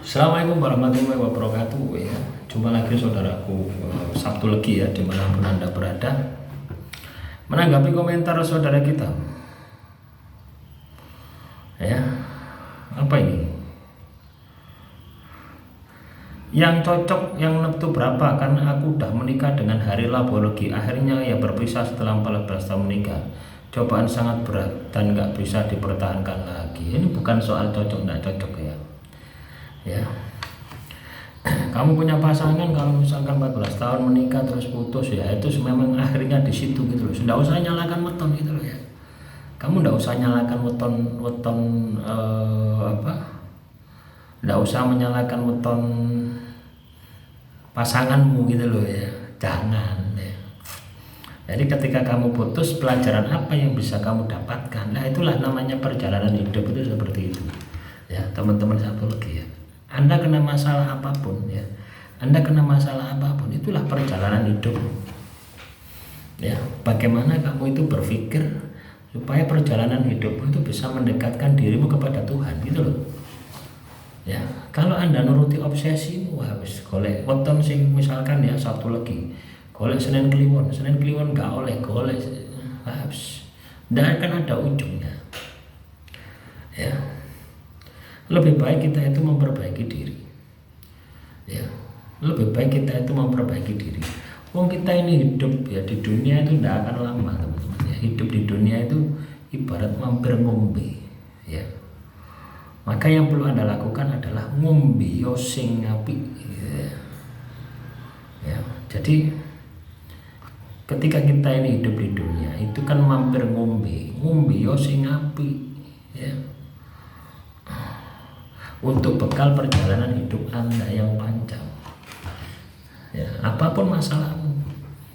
Assalamualaikum warahmatullahi wabarakatuh ya. Jumpa lagi saudaraku Sabtu Legi ya, dimanapun Anda berada. Menanggapi komentar saudara kita ya, apa ini? Yang cocok yang neptu berapa? Karena aku udah menikah dengan hari Labo Legi. Akhirnya ya berpisah setelah 14 tahun menikah. Cobaan sangat berat dan nggak bisa dipertahankan lagi. Ini bukan soal cocok nggak cocok ya. Kamu punya pasangan, kalau misalkan 14 tahun menikah terus putus ya, itu memang akhirnya di situ gitu loh. Nggak usah nyalakan weton gitu loh ya. Kamu nggak usah nyalakan weton nggak usah menyalakan weton pasanganmu gitu loh ya. Jangan ya. Jadi ketika kamu putus, pelajaran apa yang bisa kamu dapatkan? Nah itulah namanya perjalanan hidup, itu seperti itu ya teman-teman. Satu lagi ya, Anda kena masalah apapun ya, Anda kena masalah apapun, itulah perjalanan hidup ya. Bagaimana kamu itu berpikir supaya perjalanan hidupmu itu bisa mendekatkan dirimu kepada Tuhan gitu loh ya. Kalau Anda nuruti obsesimu, wis golek weton sing misalkan ya Sabtu Legi, golek Senin Kliwon gak oleh golek, habis ndak akan ada ujungnya ya. Lebih baik kita itu memperbaiki diri ya, lebih baik kita itu memperbaiki diri. Wong kita ini hidup ya di dunia itu tidak akan lama teman-teman ya. Hidup di dunia itu ibarat mampir ngombe ya. Maka yang perlu Anda lakukan adalah ngombe yo sing apik ya. Jadi ketika kita ini hidup di dunia itu kan mampir ngombe yo sing apik ya, untuk bekal perjalanan hidup Anda yang panjang ya. Apapun masalahmu,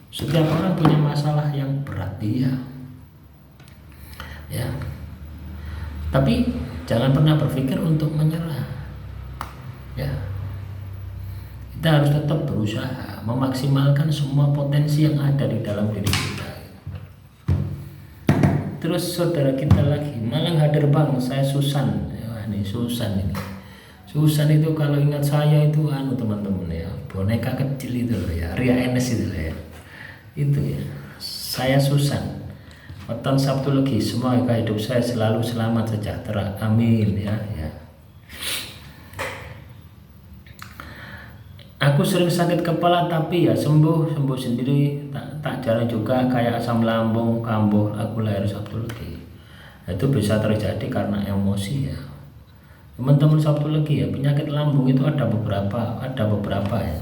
setiap orang punya masalah yang berat ya. Tapi jangan pernah berpikir untuk menyerah ya. Kita harus tetap berusaha memaksimalkan semua potensi yang ada di dalam diri kita. Terus saudara kita lagi, Malang hadir bang, saya Susan. Ini Susan itu kalau ingat saya itu teman-teman ya, boneka kecil itu loh ya, Ria Enes itu loh ya. Itu ya, saya Susan. Weton Sabtu Legi, semoga hidup saya selalu selamat sejahtera, amin ya. Aku sering sakit kepala tapi ya sembuh sendiri, tak jarang juga kayak asam lambung kambuh. Aku lahir Sabtu Legi. Itu bisa terjadi karena emosi ya. Teman-teman Sabtu Legi ya, penyakit lambung itu ada beberapa ya.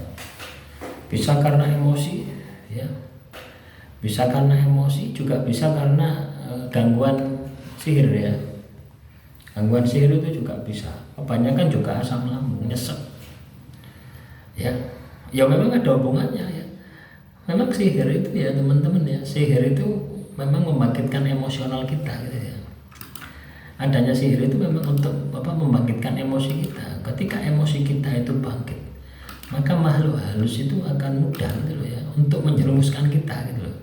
Bisa karena emosi ya. Bisa karena emosi, juga bisa karena gangguan sihir ya. Gangguan sihir itu juga bisa. Kebanyakan juga asam lambung, nyesek. Ya memang ada hubungannya ya. Memang sihir itu ya teman-teman ya, sihir itu memang membangkitkan emosional kita gitu ya. Adanya sihir itu memang untuk membangkitkan emosi kita. Ketika emosi kita itu bangkit, maka makhluk halus itu akan mudah gitu loh ya, untuk menjerumuskan kita gitu loh.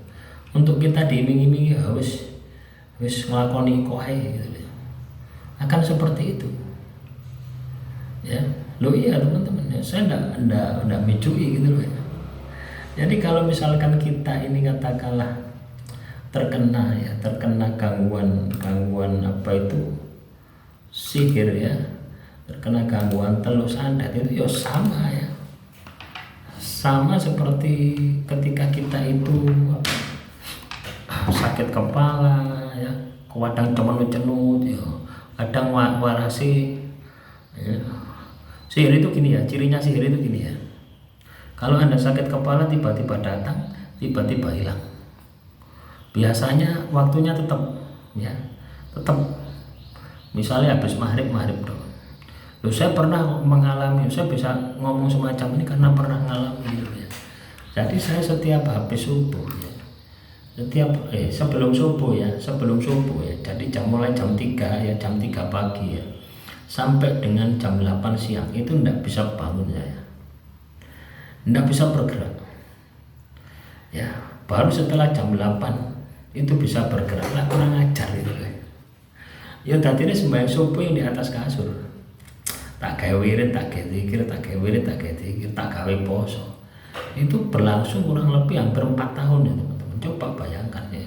Untuk kita diiming-imingi wis nglakoni koe gitu loh. Akan seperti itu ya. Loh iya teman-teman ya, saya enggak mejui gitu loh ya. Jadi kalau misalkan kita ini katakanlah terkena gangguan apa itu sihir ya, terkena gangguan telus sandat, itu ya sama seperti ketika kita itu sakit kepala ya, kadang cenut ya, kadang warasi ya. Sihir itu gini ya, cirinya sihir itu gini ya. Kalau Anda sakit kepala tiba-tiba datang, tiba-tiba hilang. Biasanya waktunya tetap misalnya habis maghrib dong. Loh, saya pernah mengalami, saya bisa ngomong semacam ini karena pernah mengalami gitu ya. Jadi saya setiap habis subuh ya, sebelum subuh ya, jadi mulai jam 3 ya, jam 3 pagi ya, sampai dengan jam 8 siang itu enggak bisa bangun saya, enggak bisa bergerak ya. Baru setelah jam 8 itu bisa bergerak, lah kurang ajar itu ya. Tadi ini sembahyang subuh yang di atas kasur, tak gawe wirid, tak gawe zikir, tak gawe wirid, tak gawe zikir, tak gawe poso. Itu berlangsung kurang lebih hampir 4 tahun ya teman-teman. Coba bayangkan ya.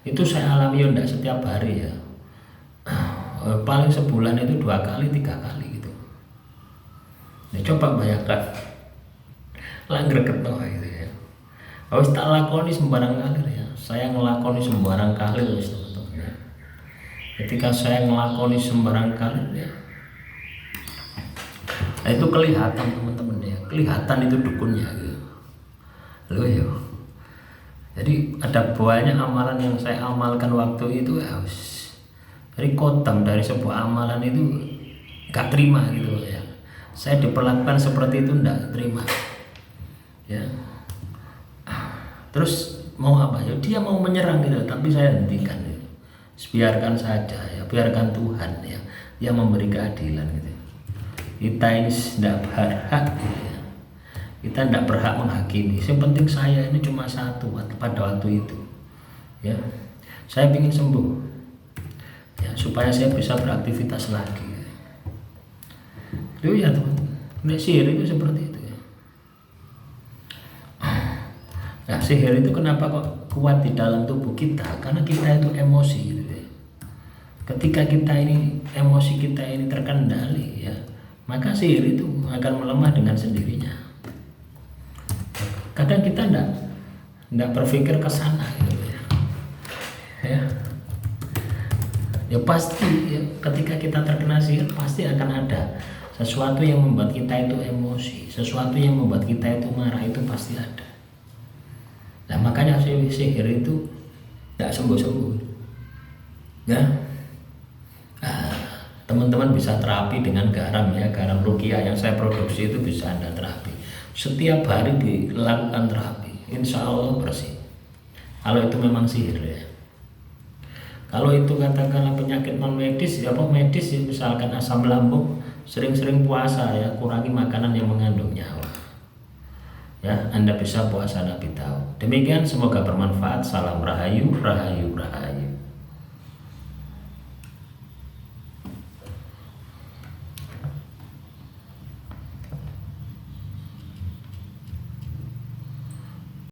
Itu saya alami ya enggak setiap hari ya. Paling sebulan itu 2 kali 3 kali gitu. Ya coba bayangkan. Lah gregetno gitu ya. Wis tak lakoni sembarang kali ya. Saya ngelakoni sembarang kali wis teman-teman ya. Ketika saya ngelakoni sembarang kali ya, nah, itu kelihatan teman-teman ya, kelihatan itu dukunnya gitu. Loh ya. Jadi ada banyak amalan yang saya amalkan waktu itu ya, dari kotam dari sebuah amalan itu gak terima gitu ya. Saya diperlakukan seperti itu enggak terima. Ya. Terus mau apa ya? Dia mau menyerang gitu, tapi saya hentikan gitu. Biarkan saja ya, biarkan Tuhan ya yang memberi keadilan gitu. Kita ini tidak berhak gitu ya. Kita tidak berhak menghakimi. Yang penting saya ini cuma satu pada waktu itu ya, saya ingin sembuh ya, supaya saya bisa beraktivitas lagi itu ya teman-teman. Sihir itu seperti itu ya. Nah, sihir itu kenapa kok kuat di dalam tubuh kita? Karena kita itu emosi gitu ya. Ketika kita ini emosi kita ini terkendali ya, maka sihir itu akan melemah dengan sendirinya. Kadang kita enggak berpikir ke sana gitu ya. Ya pasti ya, ketika kita terkena sihir pasti akan ada sesuatu yang membuat kita itu emosi, sesuatu yang membuat kita itu marah, itu pasti ada. Nah makanya sihir itu tidak sembuh-sembuh ya. Teman-teman bisa terapi dengan garam ya, garam rukiah yang saya produksi itu bisa Anda terapi. Setiap hari dilakukan terapi, insya Allah bersih. Kalau itu memang sihir ya. Kalau itu katakanlah penyakit non medis ya, apa medis ya, misalkan asam lambung, sering-sering puasa ya, kurangi makanan yang mengandung nyawa. Ya, Anda bisa puasa Nabi tahu. Demikian, semoga bermanfaat. Salam rahayu, rahayu, rahayu.